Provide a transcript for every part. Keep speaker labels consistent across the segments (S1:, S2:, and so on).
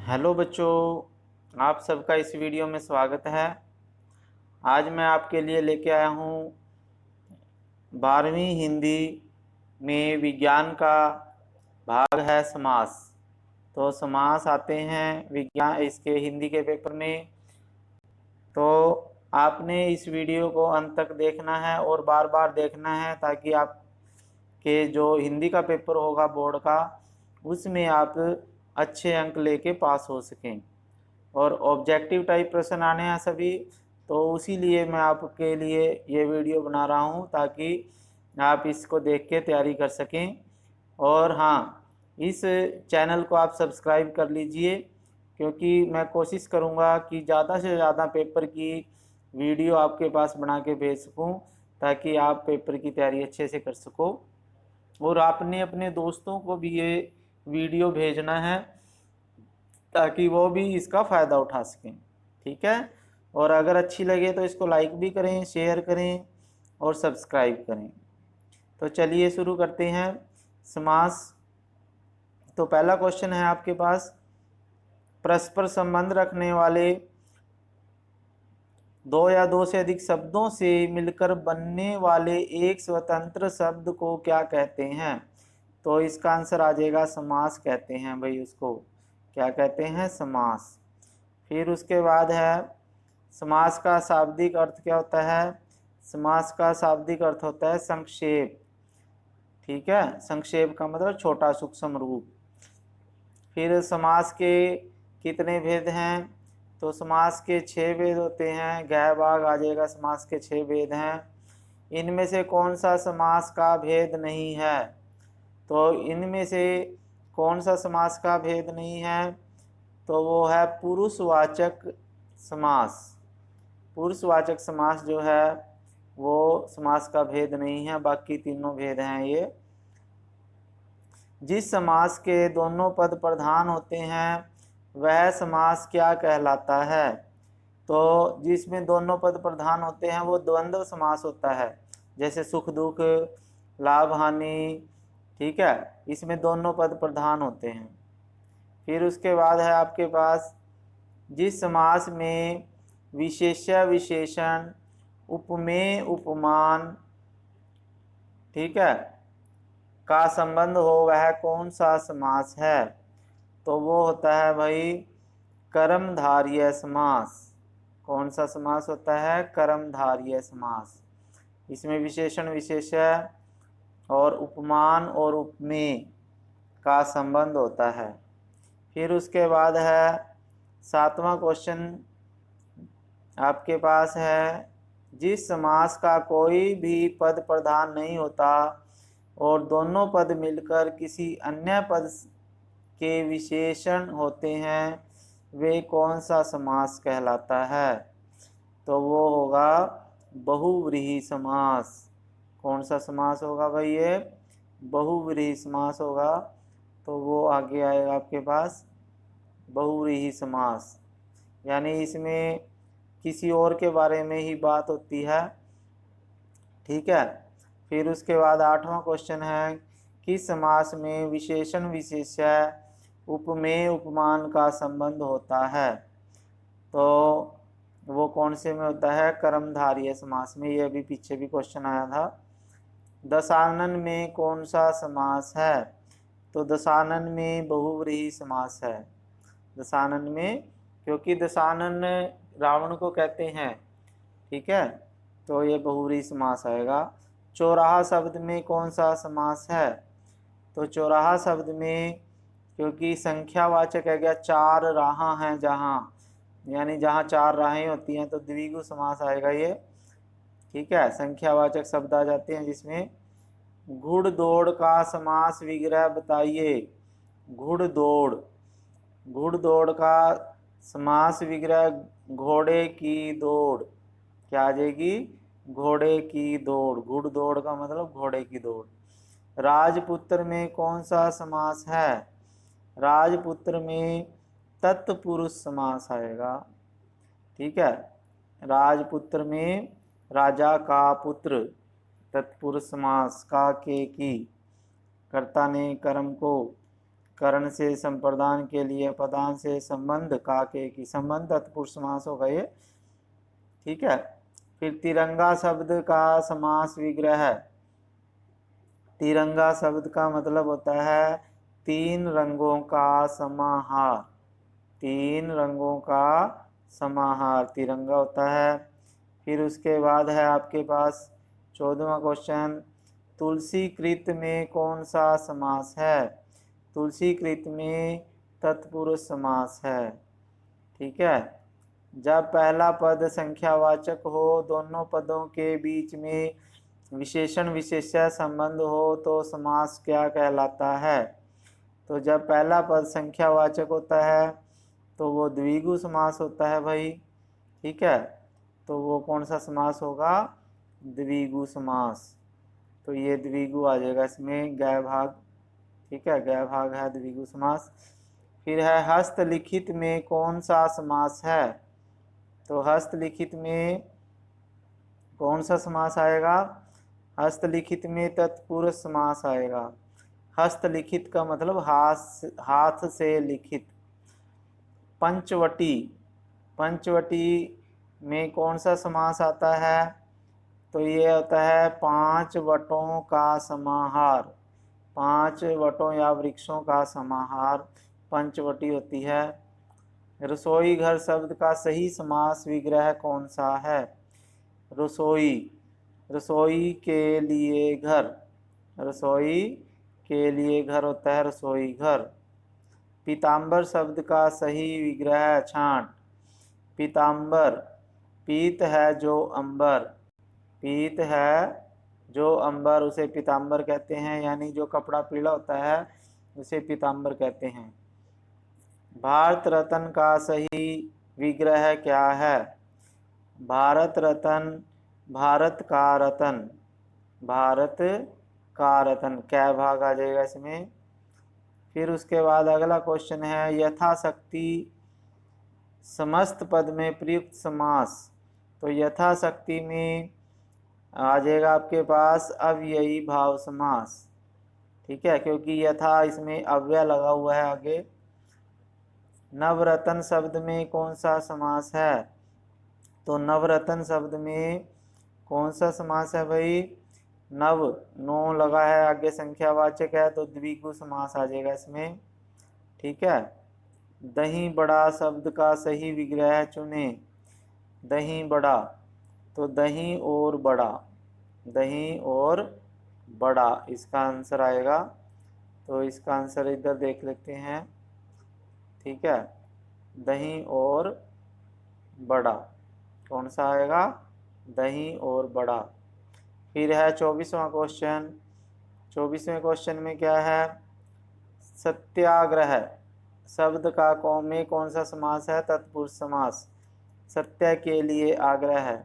S1: Hello बच्चों, आप सबका इस वीडियो में स्वागत है। आज मैं आपके लिए लेके आया हूँ 12वीं हिंदी में विज्ञान का भाग है समास। तो समास आते हैं विज्ञान इसके हिंदी के पेपर में। तो आपने इस वीडियो को अंत तक देखना है और बार बार देखना है ताकि आपके जो हिंदी का पेपर होगा बोर्ड का उसमें आप अच्छे अंक लेके पास हो सकें। और ऑब्जेक्टिव टाइप प्रश्न आने हैं सभी, तो उसी लिए मैं आपके लिए ये वीडियो बना रहा हूँ ताकि आप इसको देख के तैयारी कर सकें। और हाँ, इस चैनल को आप सब्सक्राइब कर लीजिए क्योंकि मैं कोशिश करूँगा कि ज़्यादा से ज़्यादा पेपर की वीडियो आपके पास बना के भेज सकूँ ताकि आप पेपर की तैयारी अच्छे से कर सको। और आपने अपने दोस्तों को भी ये वीडियो भेजना है ताकि वो भी इसका फ़ायदा उठा सकें। ठीक है, और अगर अच्छी लगे तो इसको लाइक भी करें, शेयर करें और सब्सक्राइब करें। तो चलिए शुरू करते हैं समास। तो पहला क्वेश्चन है आपके पास, परस्पर संबंध रखने वाले दो या दो से अधिक शब्दों से मिलकर बनने वाले एक स्वतंत्र शब्द को क्या कहते हैं? तो इसका आंसर आ जाएगा समास कहते हैं भाई। उसको क्या कहते हैं? समास। फिर उसके बाद है समास का शाब्दिक अर्थ क्या होता है? समास का शाब्दिक अर्थ होता है संक्षेप। ठीक है, संक्षेप का मतलब छोटा सूक्ष्म रूप। फिर समास के कितने भेद हैं? तो समास के 6 भेद होते हैं। गह भाग आ जाएगा, समास के 6 भेद हैं। इनमें से कौन सा समास का भेद नहीं है? तो इनमें से कौन सा समास का भेद नहीं है? तो वो है पुरुषवाचक समास। पुरुषवाचक समास जो है वो समास का भेद नहीं है, बाकी तीनों भेद हैं ये। जिस समास के दोनों पद प्रधान होते हैं वह समास क्या कहलाता है? तो जिसमें दोनों पद प्रधान होते हैं वो द्वंद्व समास होता है। जैसे सुख दुख, लाभ हानि, ठीक है, इसमें दोनों पद प्रधान होते हैं। फिर उसके बाद है आपके पास, जिस समास में विशेष्य विशेषण, उपमेय उपमान, ठीक है, का संबंध हो वह कौन सा समास है? तो वो होता है भाई कर्मधारय समास। कौन सा समास होता है? कर्मधारय समास। इसमें विशेषण विशेष्य और उपमान और उपमेय का संबंध होता है। फिर उसके बाद है 7वां क्वेश्चन आपके पास है, जिस समास का कोई भी पद प्रधान नहीं होता और दोनों पद मिलकर किसी अन्य पद के विशेषण होते हैं वे कौन सा समास कहलाता है? तो वो होगा बहुव्रीहि समास। कौन सा समास होगा भाई? ये बहुव्रीहि समास होगा। तो वो आगे आएगा आपके पास बहुव्रीहि समास, यानी इसमें किसी और के बारे में ही बात होती है। ठीक है। फिर उसके बाद 8वां क्वेश्चन है, किस समास में विशेषण विशेष्य उपमेय उपमान का संबंध होता है? तो वो कौन से में होता है? कर्मधारय समास में। ये अभी पीछे भी क्वेश्चन आया था। दशानन में कौन सा समास है? तो दशानन में बहुव्रीहि समास है। दशानन में, क्योंकि दशानन रावण को कहते हैं। ठीक है, तो ये बहुव्रीहि समास आएगा। चौराहा शब्द में कौन सा समास है? तो चौराहा शब्द में, क्योंकि संख्यावाचक है क्या, 4 राह हैं जहाँ, यानी जहाँ 4 राहें होती हैं तो द्विगु समास आएगा ये। ठीक है, संख्यावाचक शब्द आ जाते हैं जिसमें। घुड़दौड़ का समास विग्रह बताइए। घुड़दौड़, घुड़दौड़ का समास विग्रह घोड़े की दौड़। क्या आ जाएगी? घोड़े की दौड़। घुड़दौड़ का मतलब घोड़े की दौड़। राजपुत्र में कौन सा समास है? राजपुत्र में तत्पुरुष समास आएगा। ठीक है, राजपुत्र में राजा का पुत्र, तत्पुरुष समास। का के की, कर्ता ने कर्म को करण से संप्रदान के लिए पदान से संबंध का के की संबंध तत्पुरुष समास होगा ये। ठीक है। फिर तिरंगा शब्द का समास विग्रह है। तिरंगा शब्द का मतलब होता है तीन रंगों का समाहार। तीन रंगों का समाहार तिरंगा होता है। फिर उसके बाद है आपके पास 14वां क्वेश्चन, तुलसी कृत में कौन सा समास है? तुलसी कृत में तत्पुरुष समास है। ठीक है। जब पहला पद संख्यावाचक हो, दोनों पदों के बीच में विशेषण विशेष्य संबंध हो तो समास क्या कहलाता है? तो जब पहला पद संख्यावाचक होता है तो वो द्विगु समास होता है भाई। ठीक है। तो वो कौन सा समास होगा? द्विगु समास। तो ये द्विगु आ जाएगा इसमें, गै भाग। ठीक है, गै भाग है द्विगु समास। फिर है हस्तलिखित में कौन सा समास है? तो हस्तलिखित में कौन सा समास आएगा? हस्तलिखित में तत्पुरुष समास आएगा। हस्तलिखित का मतलब हाथ से लिखित। पंचवटी, पंचवटी में कौन सा समास आता है? तो ये होता है 5 वटों का समाहार। 5 वटों या वृक्षों का समाहार पंचवटी होती है। रसोई घर शब्द का सही समास विग्रह कौन सा है? रसोई, रसोई के लिए घर। रसोई के लिए घर होता है रसोई घर। पीताम्बर शब्द का सही विग्रह छांट। पीताम्बर, पीत है जो अंबर, पीत है जो अंबर उसे पीताम्बर कहते हैं, यानी जो कपड़ा पीला होता है उसे पीताम्बर कहते हैं। भारत रत्न का सही विग्रह क्या है? भारत रत्न, भारत का रत्न, भारत का रत्न, क्या भाग आ जाएगा इसमें। फिर उसके बाद अगला क्वेश्चन है यथाशक्ति समस्त पद में प्रयुक्त समास। तो यथाशक्ति में आ जाएगा आपके पास अव्ययी भाव समास। ठीक है, क्योंकि यथा इसमें अव्यय लगा हुआ है आगे। नवरत्न शब्द में कौन सा समास है? तो नवरत्न शब्द में कौन सा समास है भाई? नव, नो लगा है आगे, संख्यावाचक है तो द्विगु समास आ जाएगा इसमें। ठीक है। दही बड़ा शब्द का सही विग्रह चुने। दही बड़ा, तो दही और बड़ा, दही और बड़ा इसका आंसर आएगा। तो इसका आंसर इधर देख लेते हैं। ठीक है, दही और बड़ा कौन सा आएगा? दही और बड़ा। फिर है 24वां क्वेश्चन। 24वें क्वेश्चन में क्या है? सत्याग्रह शब्द का कौम में कौन सा समास है? तत्पुरुष समास। सत्य के लिए आग्रह है।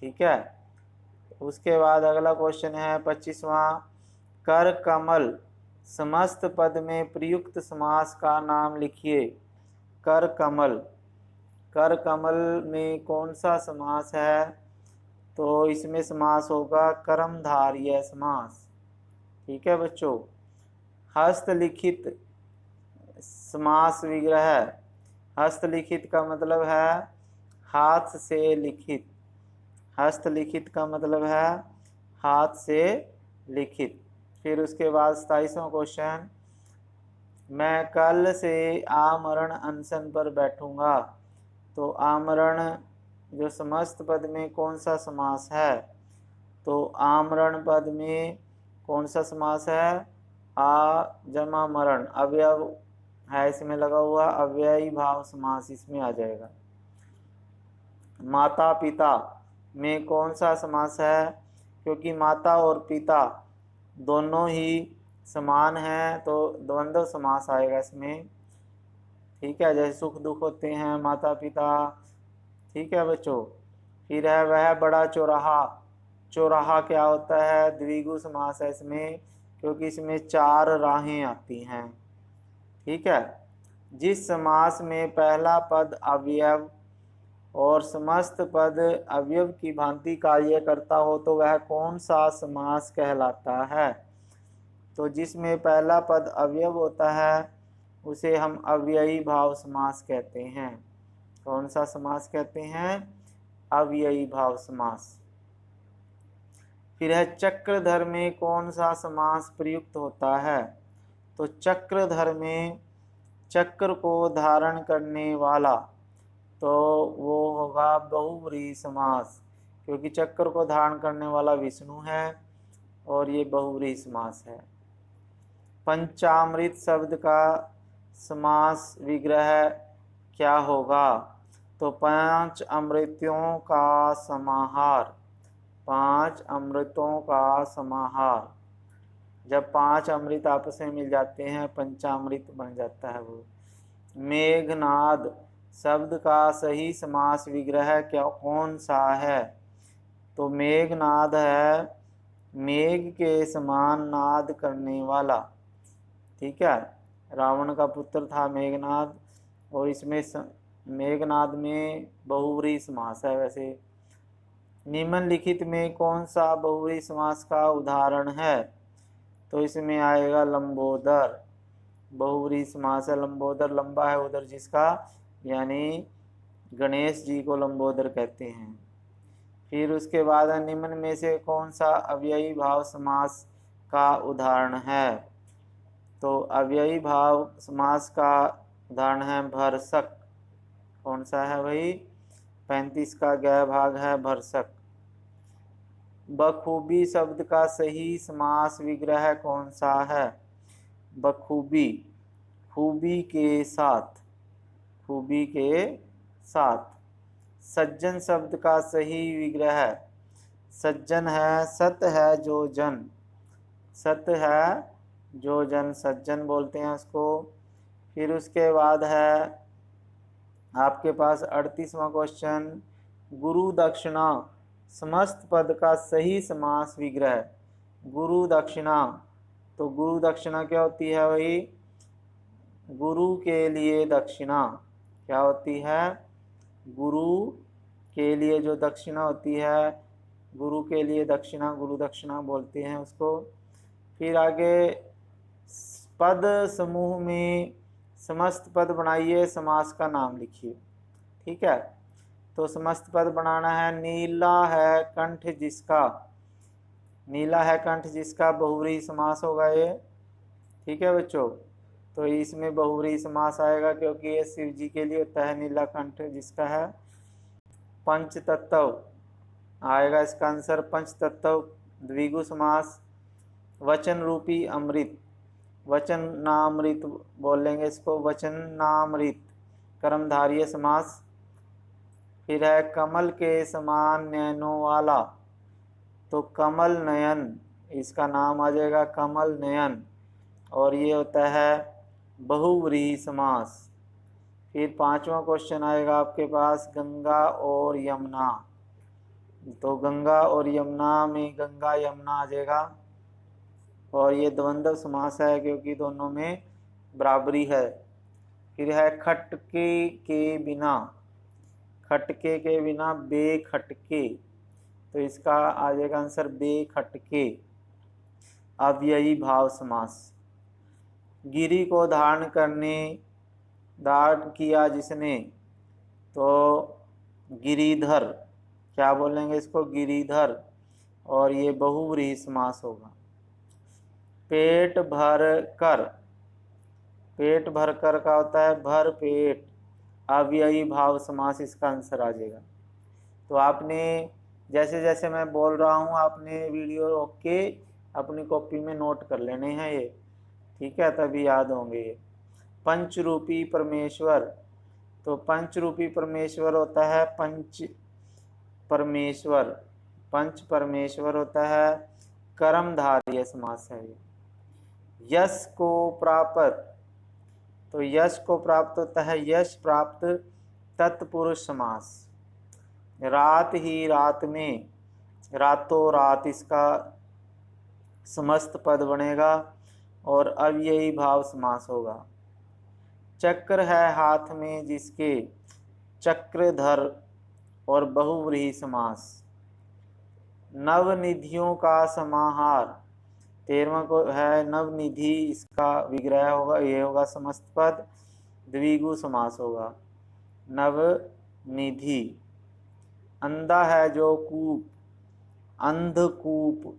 S1: ठीक है। उसके बाद अगला क्वेश्चन है 25वां, कर कमल समस्त पद में प्रयुक्त समास का नाम लिखिए। कर कमल, कर कमल में कौन सा समास है? तो इसमें समास होगा कर्मधारय समास। ठीक है बच्चों। हस्तलिखित समास विग्रह। हस्तलिखित का मतलब है हाथ से लिखित। हस्तलिखित का मतलब है हाथ से लिखित। फिर उसके बाद 27वां क्वेश्चन, मैं कल से आमरण अनशन पर बैठूंगा। तो आमरण जो समस्त पद में कौन सा समास है? तो आमरण पद में कौन सा समास है? आ जमा मरण, अवयव है इसमें लगा हुआ, अव्ययी भाव समास इसमें आ जाएगा। माता पिता में कौन सा समास है? क्योंकि माता और पिता दोनों ही समान हैं तो द्वंद्व समास आएगा इसमें। ठीक है, जैसे सुख दुख होते हैं माता पिता। ठीक है बच्चों। फिर है वह बड़ा चौराहा। चौराहा क्या होता है? द्विगु समास है इसमें, क्योंकि इसमें 4 राहें आती हैं। ठीक है। जिस समास में पहला पद अवयव और समस्त पद अवयव की भांति कार्य करता हो तो वह कौन सा समास कहलाता है? तो जिसमें पहला पद अवयव होता है उसे हम अव्ययी भाव समास कहते हैं। कौन सा समास कहते हैं? अव्ययी भाव समास। फिर है चक्रधर में कौन सा समास प्रयुक्त होता है? तो चक्रधर में चक्र को धारण करने वाला, तो वो होगा बहुव्रीहि समास, क्योंकि चक्र को धारण करने वाला विष्णु है और ये बहुव्रीहि समास है। पंचामृत शब्द का समास विग्रह क्या होगा? तो 5 अमृतों का समाहार। 5 अमृतों का समाहार। जब 5 अमृत आपस में मिल जाते हैं पंचामृत बन जाता है वो। मेघनाद शब्द का सही समास विग्रह क्या कौन सा है? तो मेघनाद है मेघ के समान नाद करने वाला। ठीक है, रावण का पुत्र था मेघनाद, और इसमें मेघनाद में बहुव्रीहि समास है। वैसे निम्नलिखित में कौन सा बहुव्रीहि समास का उदाहरण है? तो इसमें आएगा लंबोदर। बहुव्रीहि समास है। लंबोदर लंबा है उधर जिसका, यानी गणेश जी को लंबोदर कहते हैं। फिर उसके बाद निम्न में से कौन सा अव्ययी भाव समास का उदाहरण है? तो अव्ययी भाव समास का उदाहरण है भरसक। कौन सा है भाई? 35 का गै भाग है भरसक। बखूबी शब्द का सही समास विग्रह कौन सा है? बखूबी, खूबी के साथ। खूबी के साथ। सज्जन शब्द का सही विग्रह, सज्जन है सत है जो जन। सत है जो जन, सज्जन बोलते हैं उसको। फिर उसके बाद है आपके पास 38वां क्वेश्चन, गुरु दक्षिणा समस्त पद का सही समास विग्रह। गुरु दक्षिणा, तो गुरु दक्षिणा क्या होती है भाई? गुरु के लिए दक्षिणा। क्या होती है? गुरु के लिए जो दक्षिणा होती है, गुरु के लिए दक्षिणा, गुरु दक्षिणा बोलते हैं उसको। फिर आगे पद समूह में समस्त पद बनाइए, समास का नाम लिखिए। ठीक है, तो समस्त पद बनाना है। नीला है कंठ जिसका। नीला है कंठ जिसका बहुव्रीहि समास होगा ये। ठीक है बच्चों, तो इसमें बहुव्रीहि समास आएगा क्योंकि ये शिव जी के लिए होता है। नीला कंठ जिसका है। पंचतत्व आएगा इसका आंसर। पंचतत्व द्विगु समास। वचन रूपी अमृत, वचन नामृत बोलेंगे इसको, वचन नामृत कर्मधारय समास। फिर है कमल के समान नयनों वाला, तो कमल नयन, इसका नाम आ जाएगा कमल नयन, और ये होता है बहुव्रीहि समास। फिर 5वां क्वेश्चन आएगा आपके पास, गंगा और यमुना। तो गंगा और यमुना में गंगा यमुना आ जाएगा, और ये द्वंद्व समास है क्योंकि दोनों में बराबरी है। फिर है खटके के बिना। खटके के बिना बेखटके, तो इसका आ जाएगा आंसर बेखटके, अव्ययी भाव समास। गिरी को धारण किया जिसने, तो गिरिधर। क्या बोलेंगे इसको? गिरिधर, और ये बहुव्रीहि समास होगा। पेट भर कर, पेट भर कर का होता है भर पेट, अव्ययी भाव समास, इसका आंसर आ जाएगा। तो आपने जैसे जैसे मैं बोल रहा हूँ आपने वीडियो रोक के अपनी कॉपी में नोट कर लेने हैं ये। ठीक है, तभी याद होंगे ये। पंचरूपी परमेश्वर, तो पंचरूपी परमेश्वर होता है पंच परमेश्वर। पंच परमेश्वर होता है, कर्मधारय समास है ये। यश को प्राप्त, तो यश को प्राप्त होता है यश प्राप्त तत्पुरुष समास। रात ही रात में, रातों रात, इसका समस्त पद बनेगा और अव्ययी भाव समास होगा। चक्र है हाथ में जिसके, चक्रधर, और बहुव्रीहि समास। नवनिधियों का समाहार, 13वां को है नवनिधि, इसका विग्रह होगा, ये होगा समस्त पद, द्विगु समास होगा नवनिधि। अंधा है जो कूप, अंधकूप,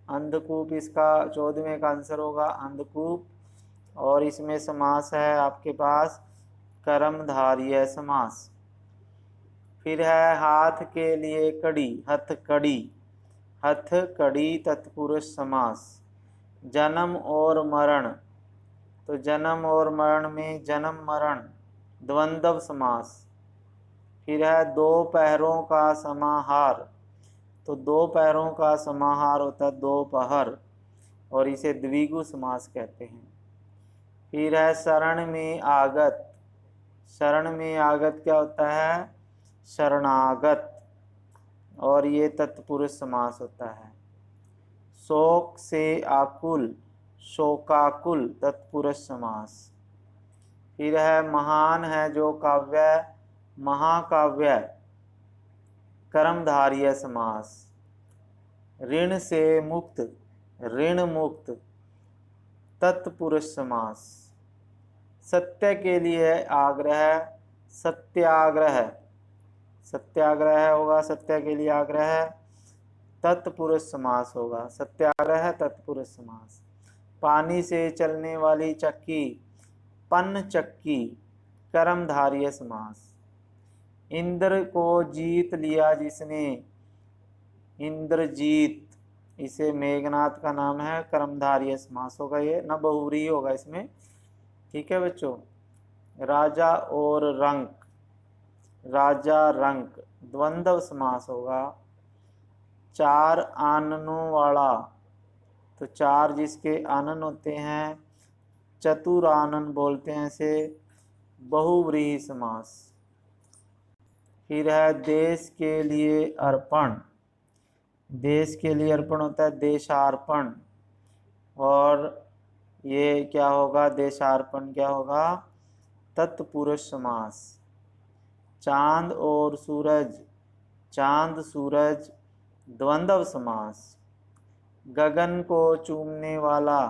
S1: अंधकूप इसका 14वें का आंसर होगा अंधकूप। और इसमें समास है आपके पास कर्मधारय समास। फिर है हाथ के लिए कड़ी, हथकड़ी, हथकड़ी तत्पुरुष समास। जन्म और मरण, तो जन्म और मरण में जन्म मरण द्वंद्व समास। फिर है दो पहरों का समाहार, तो दो पैरों का समाहार होता है दोपहर, और इसे द्विगु समास कहते हैं। फिर है शरण में आगत, शरण में आगत क्या होता है शरणागत, और ये तत्पुरुष समास होता है। शोक से आकुल, शोकाकुल तत्पुरुष समास। फिर है महान है जो काव्य, महाकाव्य कर्मधारय समास। ऋण से मुक्त, ऋण मुक्त तत्पुरुष समास। सत्य के लिए आग्रह, सत्याग्रह, सत्याग्रह होगा, सत्य के लिए आग्रह तत्पुरुष समास होगा, सत्याग्रह तत्पुरुष समास। पानी से चलने वाली चक्की, पन चक्की कर्मधारय समास। इंद्र को जीत लिया जिसने, इंद्रजीत, इसे मेघनाथ का नाम है, कर्मधारय समास होगा, ये न बहुव्रीहि होगा इसमें। ठीक है बच्चों। राजा और रंक, राजा रंक द्वंद्व समास होगा। चार आननों वाला, तो चार जिसके आनन होते हैं चतुरानन बोलते हैं इसे, बहुव्रीहि समास। फिर है देश के लिए अर्पण, देश के लिए अर्पण होता है देशार्पण, और ये क्या होगा देशार्पण क्या होगा तत्पुरुष समास। चांद और सूरज, चांद सूरज द्वंद्व समास। गगन को चूमने वाला,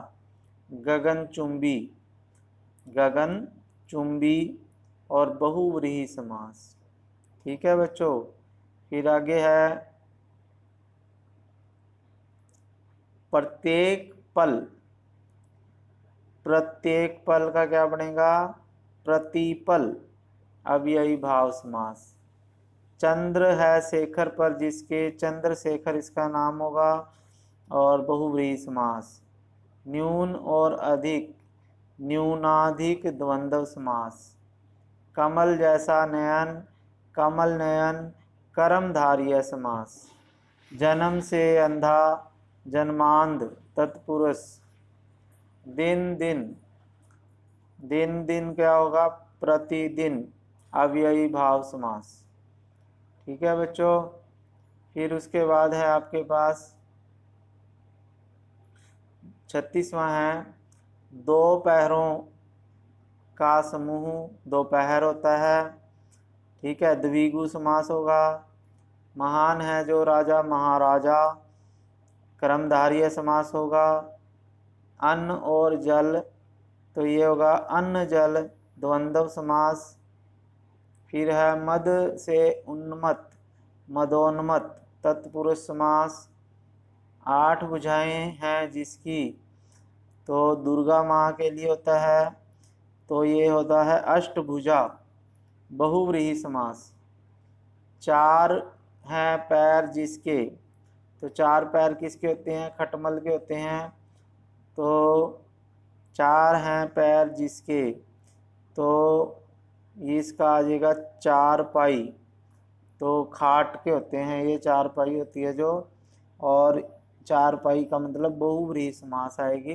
S1: गगन चुंबी, गगन चुंबी और बहुव्रीहि समास। ठीक है बच्चों। फिर आगे है प्रत्येक पल, प्रत्येक पल का क्या बनेगा प्रतिपल अव्ययी भाव समास। चंद्र है शेखर पर जिसके, चंद्रशेखर इसका नाम होगा, और बहुव्रीहि समास। न्यून और अधिक, न्यूनाधिक द्वंद्व समास। कमल जैसा नयन, कमल नयन कर्मधारय समास। जन्म से अंधा, जन्मांध तत्पुरुष। दिन दिन, दिन दिन क्या होगा प्रतिदिन अव्ययी भाव समास। ठीक है बच्चों। फिर उसके बाद है आपके पास 36वां है दो पैरों का समूह, दोपहर होता है। ठीक है, द्विगु समास होगा। महान है जो राजा, महाराजा कर्मधारय समास होगा। अन्न और जल, तो ये होगा अन्न जल द्वंद्व समास। फिर है मद से उन्मत्त, मदोन्मत्त तत्पुरुष समास। आठ भुजाएं हैं जिसकी, तो दुर्गा माँ के लिए होता है, तो ये होता है अष्टभुजा बहुव्रीहि समास। चार हैं पैर जिसके, तो चार पैर किसके होते हैं खटमल के होते हैं, तो चार हैं पैर जिसके, तो इसका आ जाएगा चार पाई, तो खाट के होते हैं ये, चार पाई होती है जो, और चार पाई का मतलब बहुव्रीहि समास आएगी।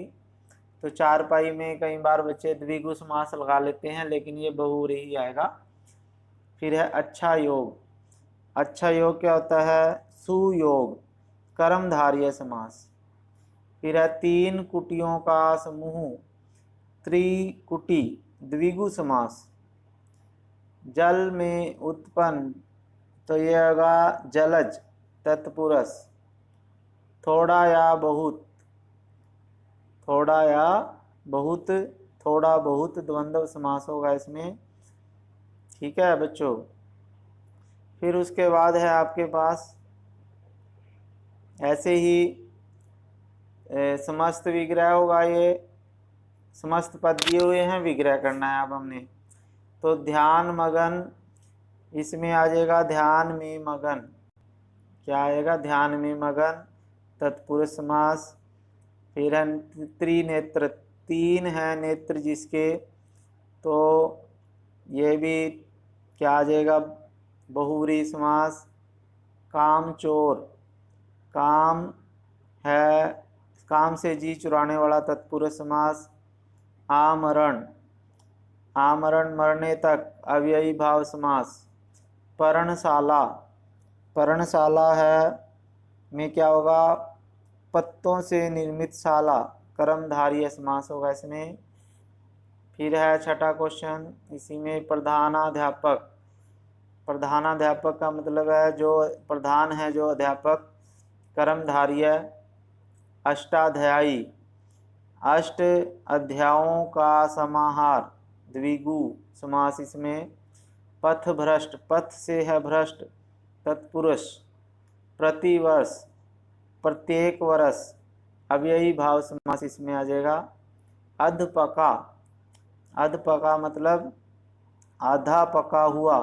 S1: तो चार पाई में कई बार बच्चे द्विगु समास लगा लेते हैं, लेकिन ये बहुव्रीहि आएगा। फिर है अच्छा योग, अच्छा योग क्या होता है सुयोग कर्मधारय समास। फिर है तीन कुटियों का समूह, त्रिकुटी द्विगु समास। जल में उत्पन्न, तो यह होगा जलज तत्पुरुष। थोड़ा या बहुत, थोड़ा या बहुत, थोड़ा बहुत द्वंद्व समास होगा इसमें। ठीक है बच्चों। फिर उसके बाद है आपके पास ऐसे ही समस्त विग्रह होगा। ये समस्त पद दिए हुए हैं, विग्रह करना है अब हमने। तो ध्यान मगन, इसमें आ जाएगा ध्यान में मगन। क्या आएगा? ध्यान में मगन, तत्पुरुष समास। फिर है त्रिनेत्र, तीन है नेत्र जिसके, तो ये भी क्या आ जाएगा? बहुव्रीहि समास। काम चोर, काम है, काम से जी चुराने वाला, तत्पुरुष समास। आमरण, आमरण मरने तक, अव्ययी भाव समास। पर्णशाला, पर्णशाला है में क्या होगा? पत्तों से निर्मित शाला, कर्मधारय समास होगा इसमें। फिर है छठा क्वेश्चन इसी में, प्रधानाध्यापक। प्रधानाध्यापक का मतलब है जो प्रधान है, जो अध्यापक। कर्मधारय। अष्टाध्यायी, अष्ट अध्यायों का समाहार, द्विगु समास इसमें। पथभ्रष्ट, पथ से है भ्रष्ट, तत्पुरुष। प्रतिवर्ष, प्रत्येक वर्ष, अव्ययी भाव समास इसमें आ जाएगा। अधपका, अधपका मतलब आधा पका हुआ,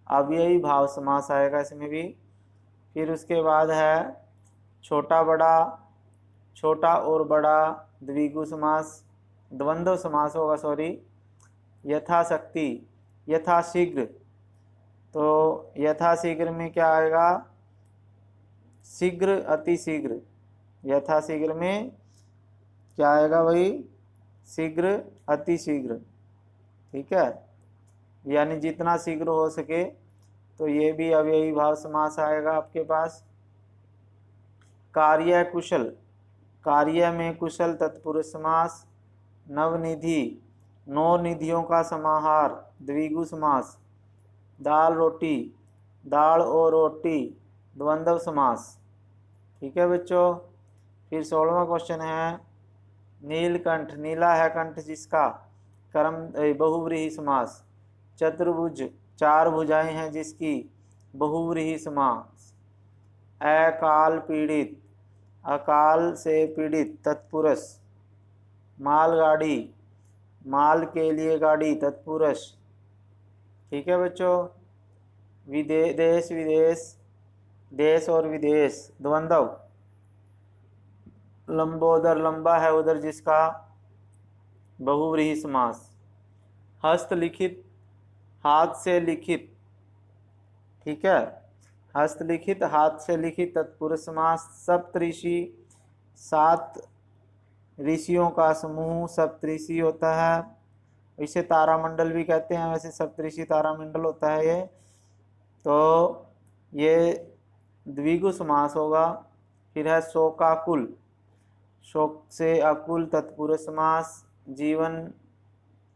S1: अव्ययी भाव समास आएगा इसमें भी। फिर उसके बाद है छोटा बड़ा, छोटा और बड़ा, द्विगु समास, द्वंद्व समास होगा, सॉरी। यथाशक्ति, यथाशीघ्र, तो यथाशीघ्र में क्या आएगा? शीघ्र, अतिशीघ्र। यथाशीघ्र में क्या आएगा भाई? शीघ्र, अतिशीघ्र। ठीक है, यानी जितना शीघ्र हो सके, तो ये भी अव्ययी भाव समास आएगा आपके पास। कार्य कुशल, कार्य में कुशल, तत्पुरुष समास। नवनिधि, नौ निधियों का समाहार, द्विगु समास। दाल रोटी, दाल और रोटी, द्वंद्व समास। ठीक है बच्चों। फिर 16वां क्वेश्चन है नीलकंठ, नीला है कंठ जिसका, कर्म बहुव्रीहि समास। चतुर्भुज, चार भुजाएं हैं जिसकी, बहुव्रीहि समास। अकाल पीड़ित, अकाल से पीड़ित, तत्पुरुष। मालगाड़ी, माल के लिए गाड़ी, तत्पुरुष। ठीक है बच्चों। देश विदेश, देश और विदेश, द्वंद्व। लंबोदर, लंबा है उधर जिसका, बहुव्रीहि समास। हस्तलिखित, हाथ से लिखित। ठीक है, हस्तलिखित, हाथ से लिखित, तत्पुरुष समास। सप्तऋषि, सात ऋषियों का समूह सप्तऋषि होता है। इसे तारामंडल भी कहते हैं, वैसे सप्तऋषि तारामंडल होता है ये। तो ये द्विगु समास होगा। फिर है शोकाकुल, शोक से अकुल, तत्पुरुष समास। जीवन,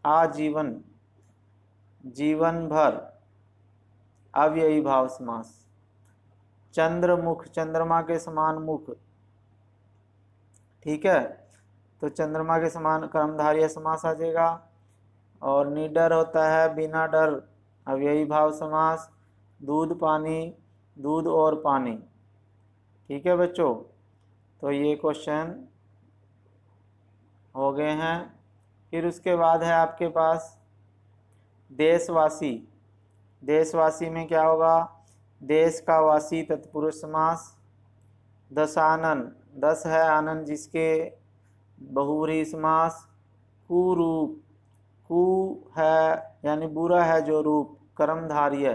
S1: आजीवन, जीवन भर, अव्ययी भाव समास। चंद्रमुख, चंद्रमा के समान मुख। ठीक है, तो चंद्रमा के समान कर्मधारय समास आ जाएगा। और निडर होता है बिना डर, अव्ययी भाव समास। दूध पानी, दूध और पानी। ठीक है बच्चों, तो ये क्वेश्चन हो गए हैं। फिर उसके बाद है आपके पास देशवासी। देशवासी में क्या होगा? देश का वासी, तत्पुरुष समास। दशानन, दस है आनंद जिसके, बहुव्रीहि समास। कुरूप, कु है यानी बुरा है जो रूप, कर्मधारय।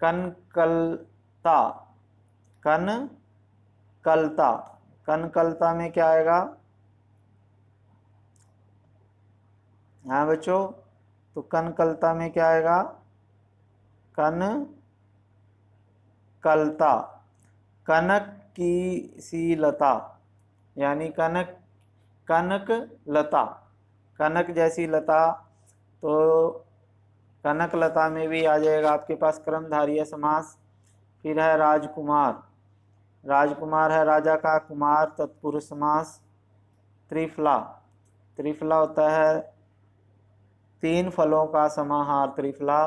S1: कनकलता, कनकलता, कनकलता में क्या आएगा? हाँ बच्चों, तो कनकलता में क्या आएगा? कनकलता, कनक की सी लता, यानी कनक, कनक लता, कनक जैसी लता। तो कनक लता में भी आ जाएगा आपके पास कर्मधारय समास। फिर है राजकुमार, राजकुमार है राजा का कुमार, तत्पुरुष समास। त्रिफला, त्रिफला होता है 3 फलों का समाहार त्रिफला,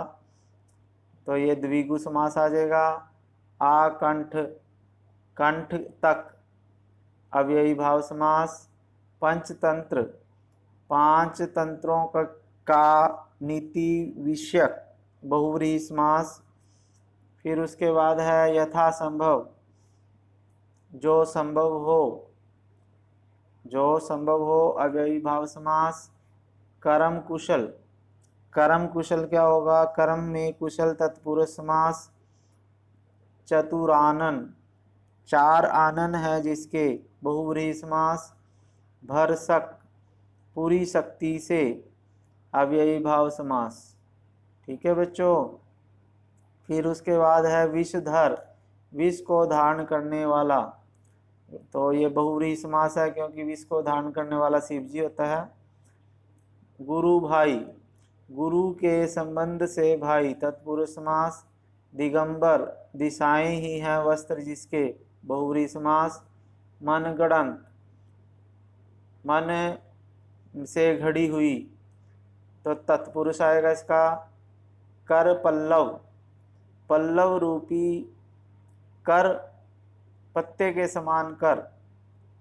S1: तो ये द्विगु समास आ जाएगा। आकंठ, कंठ तक अव्ययी भाव समास। पंचतंत्र, 5 तंत्रों का नीति विषयक बहुव्रीहि समास। फिर उसके बाद है यथा संभव, जो संभव हो, जो संभव हो अव्ययी भाव समास। कर्म कुशल, कर्म कुशल क्या होगा, कर्म में कुशल तत्पुरुष समास। चतुरानन, 4 आनन है जिसके बहुव्रीहि समास। भरसक, पूरी शक्ति से अव्ययी भाव समास। ठीक है बच्चों। फिर उसके बाद है विषधर, विष को धारण करने वाला, तो ये बहुव्रीहि समास है क्योंकि विष को धारण करने वाला शिव जी होता है। गुरु भाई, गुरु के संबंध से भाई तत्पुरुष समास। दिगंबर, दिशाएं ही हैं वस्त्र जिसके बहुव्रीहि समास। मनगढ़ंत, मन से घड़ी हुई, तो तत्पुरुष आएगा इसका। कर पल्लव, पल्लव रूपी कर, पत्ते के समान कर,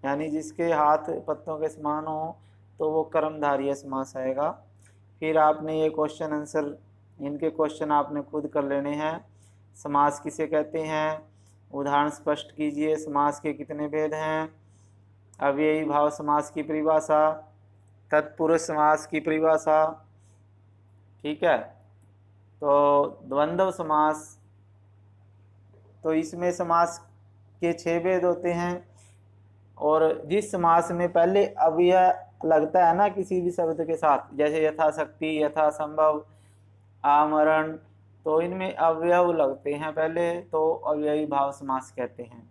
S1: यानी जिसके हाथ पत्तों के समान हो तो वो कर्मधारय समास आएगा। फिर आपने ये क्वेश्चन आंसर, इनके क्वेश्चन आपने खुद कर लेने हैं। समास किसे कहते हैं, उदाहरण स्पष्ट कीजिए। समास के कितने भेद हैं, अव्ययी भाव समास की परिभाषा, तत्पुरुष समास की परिभाषा। ठीक है, तो द्वंद्व समास, तो इसमें समास के 6 भेद होते हैं। और जिस समास में पहले अव्यय लगता है ना किसी भी शब्द के साथ, जैसे यथाशक्ति, यथासंभव, आमरण, तो इनमें अवयव लगते हैं पहले, तो अव्ययी भाव समास कहते हैं।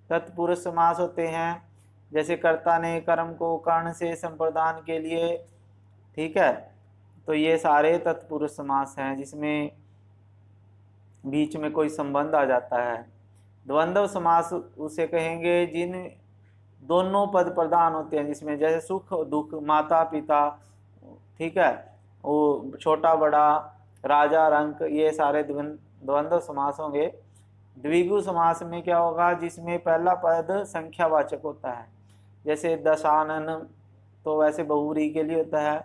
S1: तत्पुरुष समास होते हैं, जैसे कर्ता ने कर्म को कर्ण से संप्रदान के लिए, ठीक है, तो ये सारे तत्पुरुष समास हैं जिसमें बीच में कोई संबंध आ जाता है। द्वंद्व समास उसे कहेंगे जिन दोनों पद प्रधान होते हैं, जिसमें जैसे सुख दुख, माता पिता, ठीक है, वो छोटा बड़ा, राजा रंक, ये सारे द्वंद्व समास होंगे। द्विगु समास में क्या होगा, जिसमें पहला पद संख्यावाचक होता है, जैसे दशानन, तो वैसे बहुव्रीहि के लिए होता है,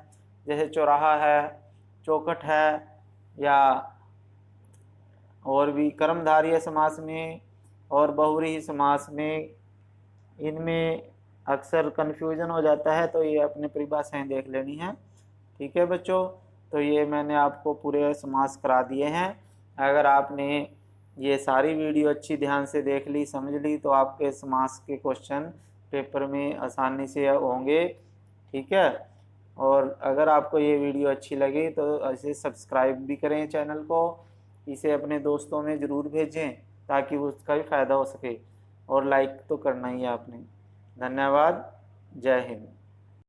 S1: जैसे चौराहा है, चौखट है, या और भी कर्मधारय समास में और बहुव्रीहि समास में, इनमें अक्सर कन्फ्यूजन हो जाता है, तो ये अपने परिभाषाएं देख लेनी है। ठीक है बच्चों, तो ये मैंने आपको पूरे समास करा दिए हैं। अगर आपने ये सारी वीडियो अच्छी ध्यान से देख ली, समझ ली, तो आपके समास के क्वेश्चन पेपर में आसानी से होंगे। ठीक है, और अगर आपको ये वीडियो अच्छी लगी तो इसे सब्सक्राइब भी करें चैनल को, इसे अपने दोस्तों में ज़रूर भेजें ताकि उसका भी फ़ायदा हो सके, और लाइक तो करना ही है आपने। धन्यवाद, जय हिंद।